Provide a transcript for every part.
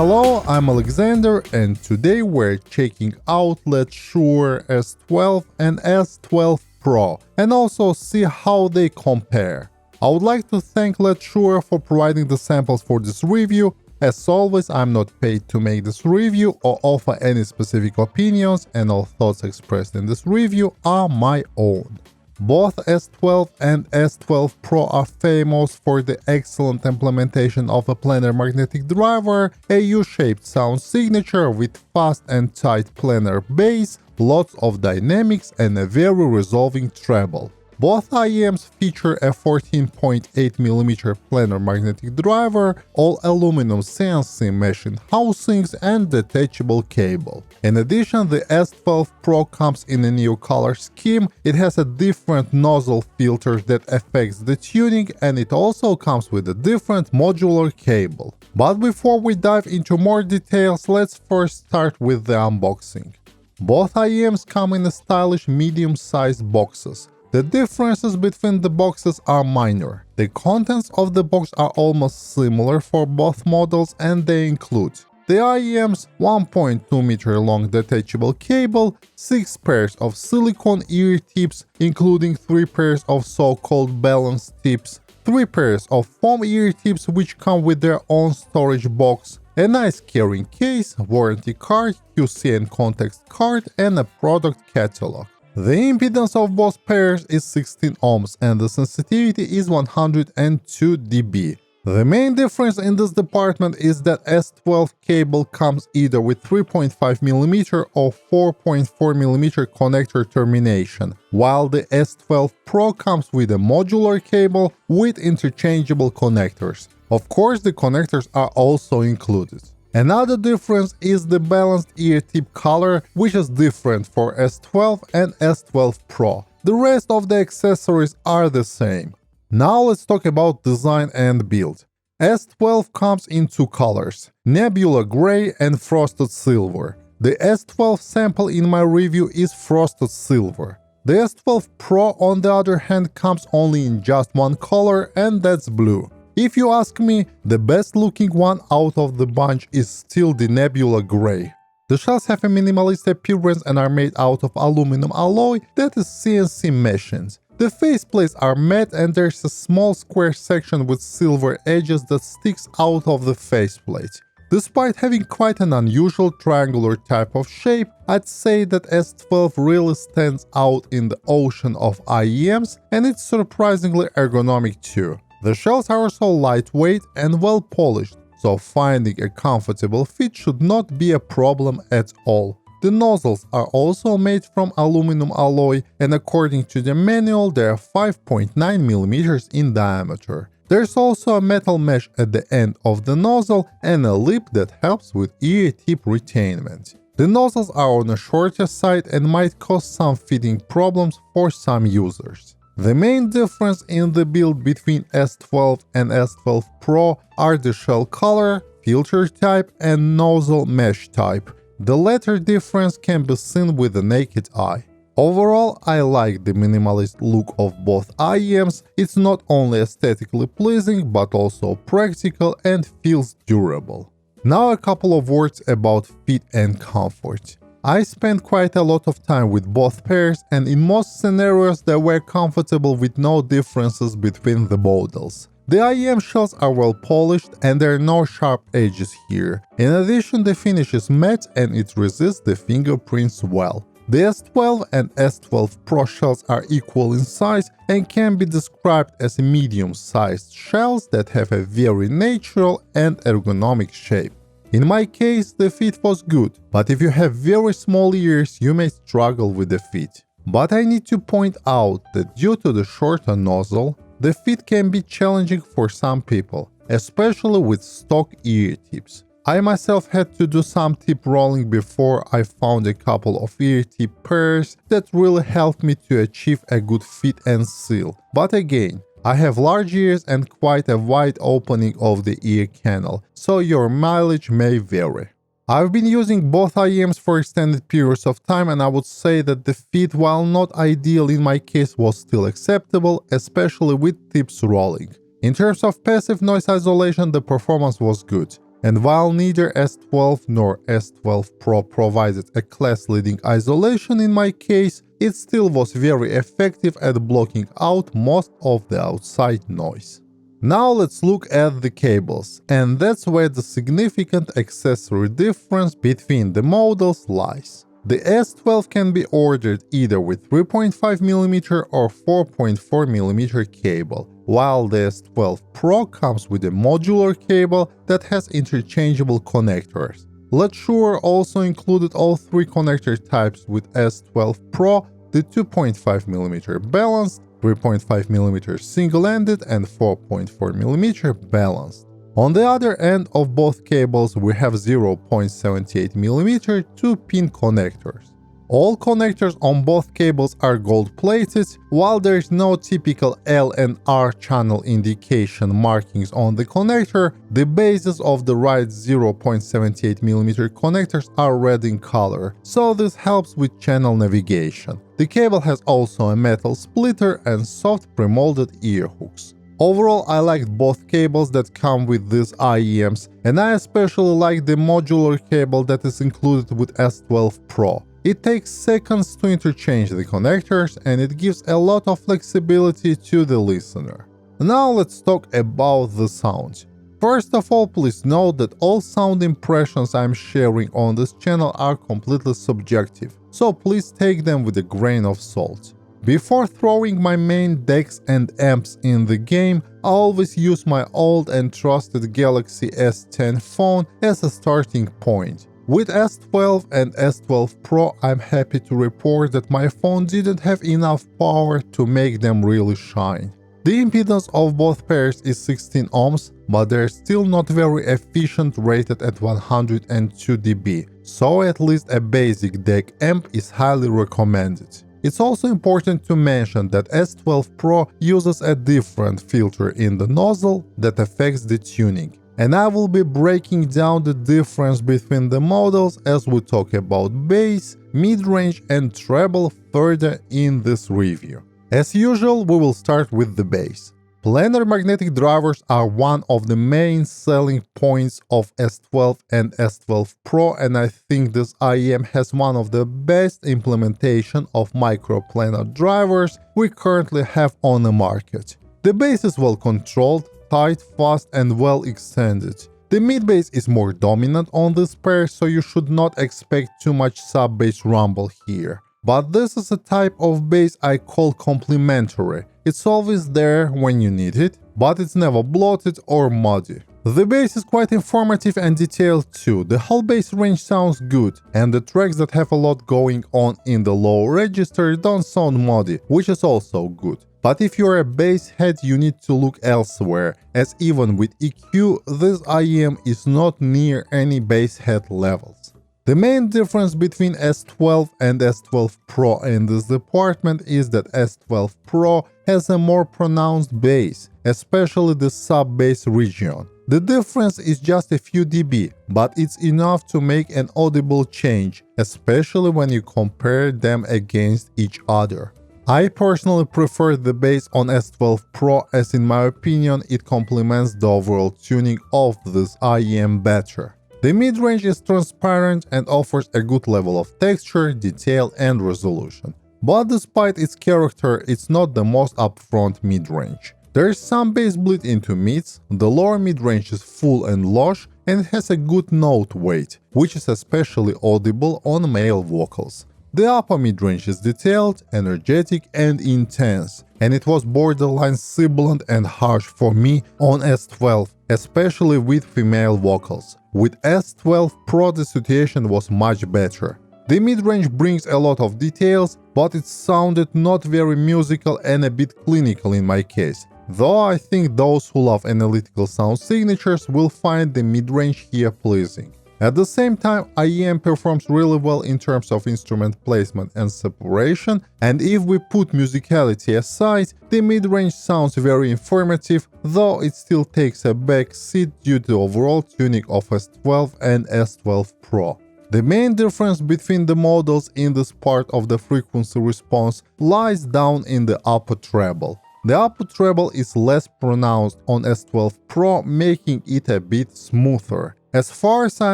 Hello, I'm Alexander, and today we're checking out Letshuoer S12 and S12 Pro and also see how they compare. I would like to thank Letshuoer for providing the samples for this review. As always, I'm not paid to make this review or offer any specific opinions, and all thoughts expressed in this review are my own. Both S12 and S12 Pro are famous for the excellent implementation of a planar magnetic driver, a U-shaped sound signature with fast and tight planar bass, lots of dynamics, and a very resolving treble. Both IEMs feature a 14.8mm planar magnetic driver, all aluminum CNC machine housings, and detachable cable. In addition, the S12 Pro comes in a new color scheme. It has a different nozzle filter that affects the tuning, and it also comes with a different modular cable. But before we dive into more details, let's first start with the unboxing. Both IEMs come in stylish medium-sized boxes. The differences between the boxes are minor. The contents of the box are almost similar for both models, and they include the IEM's 1.2 meter long detachable cable, 6 pairs of silicone ear tips, including 3 pairs of so-called balance tips, 3 pairs of foam ear tips which come with their own storage box, a nice carrying case, warranty card, QC and context card, and a product catalog. The impedance of both pairs is 16 ohms and the sensitivity is 102 dB. The main difference in this department is that S12 cable comes either with 3.5mm or 4.4mm connector termination, while the S12 Pro comes with a modular cable with interchangeable connectors. Of course, the connectors are also included. Another difference is the balanced ear tip color, which is different for S12 and S12 Pro. The rest of the accessories are the same. Now let's talk about design and build. S12 comes in two colors, Nebula Gray and Frosted Silver. The S12 sample in my review is Frosted Silver. The S12 Pro, on the other hand, comes only in just one color, and that's blue. If you ask me, the best looking one out of the bunch is still the Nebula Gray. The shells have a minimalist appearance and are made out of aluminum alloy that is CNC machined. The faceplates are matte and there's a small square section with silver edges that sticks out of the faceplate. Despite having quite an unusual triangular type of shape, I'd say that S12 really stands out in the ocean of IEMs, and it's surprisingly ergonomic too. The shells are also lightweight and well polished, so finding a comfortable fit should not be a problem at all. The nozzles are also made from aluminum alloy, and according to the manual they are 5.9mm in diameter. There's also a metal mesh at the end of the nozzle and a lip that helps with ear tip retainment. The nozzles are on the shorter side and might cause some fitting problems for some users. The main difference in the build between S12 and S12 Pro are the shell color, filter type, and nozzle mesh type. The latter difference can be seen with the naked eye. Overall, I like the minimalist look of both IEMs. It's not only aesthetically pleasing, but also practical and feels durable. Now a couple of words about fit and comfort. I spent quite a lot of time with both pairs, and in most scenarios they were comfortable with no differences between the models. The IEM shells are well polished and there are no sharp edges here. In addition, the finish is matte and it resists the fingerprints well. The S12 and S12 Pro shells are equal in size and can be described as medium-sized shells that have a very natural and ergonomic shape. In my case, the fit was good, but if you have very small ears, you may struggle with the fit. But I need to point out that due to the shorter nozzle, the fit can be challenging for some people, especially with stock ear tips. I myself had to do some tip rolling before I found a couple of ear tip pairs that really helped me to achieve a good fit and seal. But again, I have large ears and quite a wide opening of the ear canal, so your mileage may vary. I've been using both IEMs for extended periods of time, and I would say that the fit, while not ideal in my case, was still acceptable, especially with tips rolling. In terms of passive noise isolation, the performance was good. And while neither S12 nor S12 Pro provided a class-leading isolation in my case, it still was very effective at blocking out most of the outside noise. Now let's look at the cables, and that's where the significant accessory difference between the models lies. The S12 can be ordered either with 3.5mm or 4.4mm cable, while the S12 Pro comes with a modular cable that has interchangeable connectors. Letshuoer also included all three connector types with S12 Pro, the 2.5mm balanced, 3.5mm single-ended and 4.4mm balanced. On the other end of both cables we have 0.78mm 2-pin connectors. All connectors on both cables are gold-plated, while there is no typical L and R channel indication markings on the connector. The bases of the right 0.78mm connectors are red in color, so this helps with channel navigation. The cable has also a metal splitter and soft pre-molded ear hooks. Overall, I liked both cables that come with these IEMs, and I especially like the modular cable that is included with S12 Pro. It takes seconds to interchange the connectors, and it gives a lot of flexibility to the listener. Now let's talk about the sound. First of all, please note that all sound impressions I'm sharing on this channel are completely subjective, so please take them with a grain of salt. Before throwing my main decks and amps in the game, I always use my old and trusted Galaxy S10 phone as a starting point. With S12 and S12 Pro, I'm happy to report that my phone didn't have enough power to make them really shine. The impedance of both pairs is 16 ohms, but they're still not very efficient, rated at 102 dB, so at least a basic deck amp is highly recommended. It's also important to mention that S12 Pro uses a different filter in the nozzle that affects the tuning, and I will be breaking down the difference between the models as we talk about bass, mid-range and treble further in this review. As usual, we will start with the bass. Planar magnetic drivers are one of the main selling points of S12 and S12 Pro, and I think this IEM has one of the best implementation of microplanar drivers we currently have on the market. The bass is well controlled, tight, fast and well extended. The mid-bass is more dominant on this pair, so you should not expect too much sub-bass rumble here. But this is a type of bass I call complementary. It's always there when you need it, but it's never bloated or muddy. The bass is quite informative and detailed too. The whole bass range sounds good, and the tracks that have a lot going on in the low register don't sound muddy, which is also good. But if you're a bass head, you need to look elsewhere, as even with EQ, this IEM is not near any bass head levels. The main difference between S12 and S12 Pro in this department is that S12 Pro has a more pronounced bass, especially the sub-bass region. The difference is just a few dB, but it's enough to make an audible change, especially when you compare them against each other. I personally prefer the bass on S12 Pro, as in my opinion it complements the overall tuning of this IEM better. The mid-range is transparent and offers a good level of texture, detail and resolution. But despite its character, it's not the most upfront mid-range. There is some bass bleed into mids, the lower mid-range is full and lush, and it has a good note weight, which is especially audible on male vocals. The upper mid-range is detailed, energetic and intense, and it was borderline sibilant and harsh for me on S12, especially with female vocals. With S12 Pro the situation was much better. The mid-range brings a lot of details, but it sounded not very musical and a bit clinical in my case. Though I think those who love analytical sound signatures will find the mid-range here pleasing. At the same time, IEM performs really well in terms of instrument placement and separation, and if we put musicality aside, the mid-range sounds very informative, though it still takes a back seat due to overall tuning of S12 and S12 Pro. The main difference between the models in this part of the frequency response lies down in the upper treble. The upper treble is less pronounced on S12 Pro, making it a bit smoother. As far as I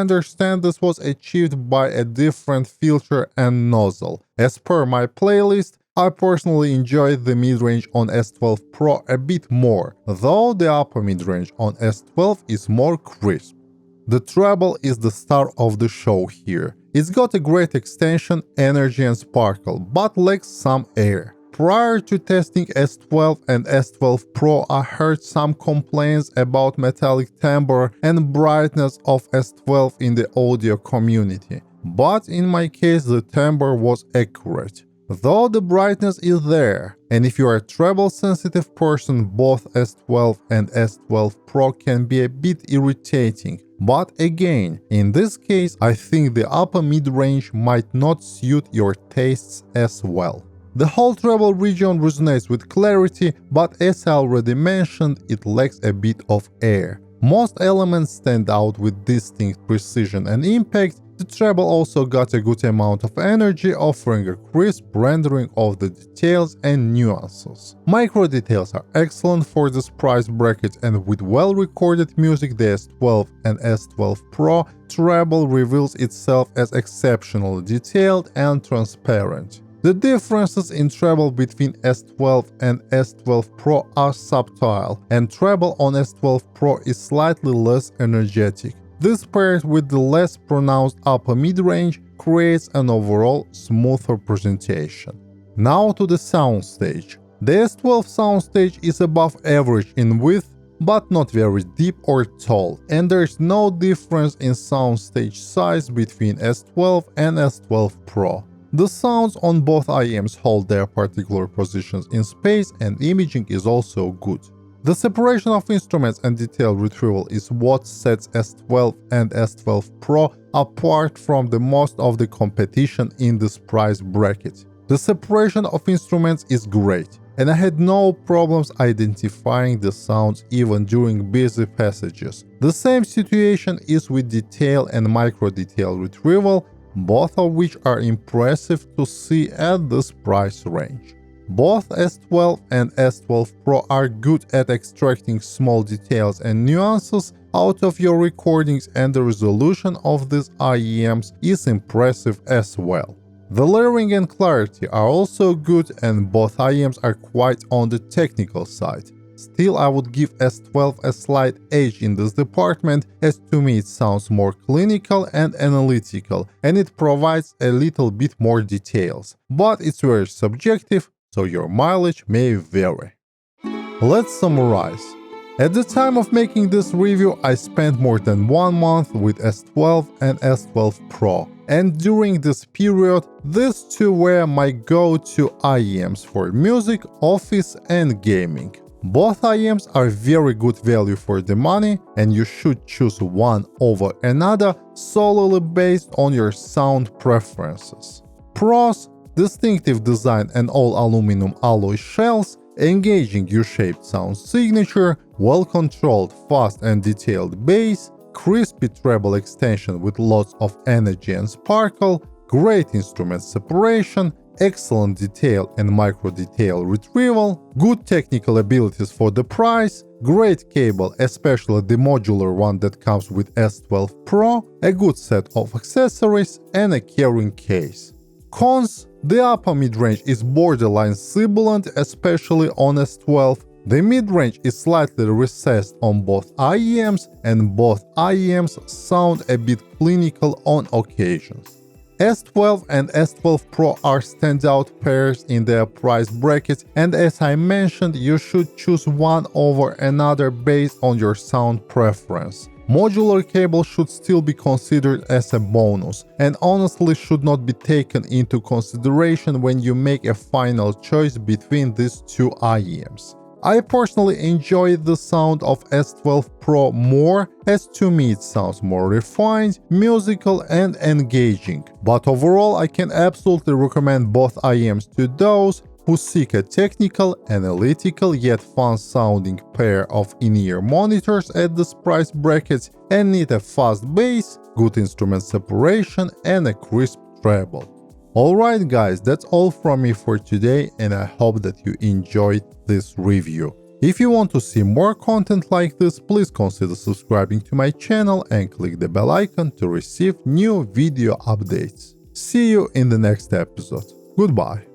understand, this was achieved by a different filter and nozzle. As per my playlist, I personally enjoyed the midrange on S12 Pro a bit more, though the upper midrange on S12 is more crisp. The treble is the star of the show here. It's got a great extension, energy and sparkle, but lacks some air. Prior to testing S12 and S12 Pro, I heard some complaints about metallic timbre and brightness of S12 in the audio community, but in my case the timbre was accurate. Though the brightness is there, and if you are a treble sensitive person, both S12 and S12 Pro can be a bit irritating. But again, in this case, I think the upper mid-range might not suit your tastes as well. The whole treble region resonates with clarity, but as I already mentioned, it lacks a bit of air. Most elements stand out with distinct precision and impact. The treble also got a good amount of energy, offering a crisp rendering of the details and nuances. Micro details are excellent for this price bracket, and with well-recorded music, the S12 and S12 Pro treble reveals itself as exceptionally detailed and transparent. The differences in treble between S12 and S12 Pro are subtle, and treble on S12 Pro is slightly less energetic. This paired with the less pronounced upper mid-range creates an overall smoother presentation. Now to the soundstage. The S12 soundstage is above average in width, but not very deep or tall, and there is no difference in soundstage size between S12 and S12 Pro. The sounds on both IEMs hold their particular positions in space, and imaging is also good. The separation of instruments and detail retrieval is what sets S12 and S12 Pro apart from the most of the competition in this price bracket. The separation of instruments is great, and I had no problems identifying the sounds even during busy passages. The same situation is with detail and micro detail retrieval, both of which are impressive to see at this price range. Both S12 and S12 Pro are good at extracting small details and nuances out of your recordings, and the resolution of these IEMs is impressive as well. The layering and clarity are also good, and both IEMs are quite on the technical side. Still, I would give S12 a slight edge in this department, as to me it sounds more clinical and analytical, and it provides a little bit more details. But it's very subjective, so your mileage may vary. Let's summarize. At the time of making this review, I spent more than 1 month with S12 and S12 Pro, and during this period, these two were my go-to IEMs for music, office and gaming. Both IEMs are very good value for the money, and you should choose one over another solely based on your sound preferences. Pros: distinctive design and all aluminum alloy shells, engaging U-shaped sound signature, well-controlled, fast and detailed bass, crispy treble extension with lots of energy and sparkle, great instrument separation, excellent detail and micro detail retrieval, good technical abilities for the price, great cable, especially the modular one that comes with S12 Pro, a good set of accessories and a carrying case. Cons: the upper mid-range is borderline sibilant, especially on S12. The mid-range is slightly recessed on both IEMs, and both IEMs sound a bit clinical on occasions. S12 and S12 Pro are standout pairs in their price bracket, and as I mentioned, you should choose one over another based on your sound preference. Modular cable should still be considered as a bonus, and honestly should not be taken into consideration when you make a final choice between these two IEMs. I personally enjoy the sound of S12 Pro more, as to me it sounds more refined, musical and engaging. But overall, I can absolutely recommend both IEMs to those who seek a technical, analytical yet fun-sounding pair of in-ear monitors at this price bracket and need a fast bass, good instrument separation and a crisp treble. Alright guys, that's all from me for today, and I hope that you enjoyed this review. If you want to see more content like this, please consider subscribing to my channel and click the bell icon to receive new video updates. See you in the next episode. Goodbye.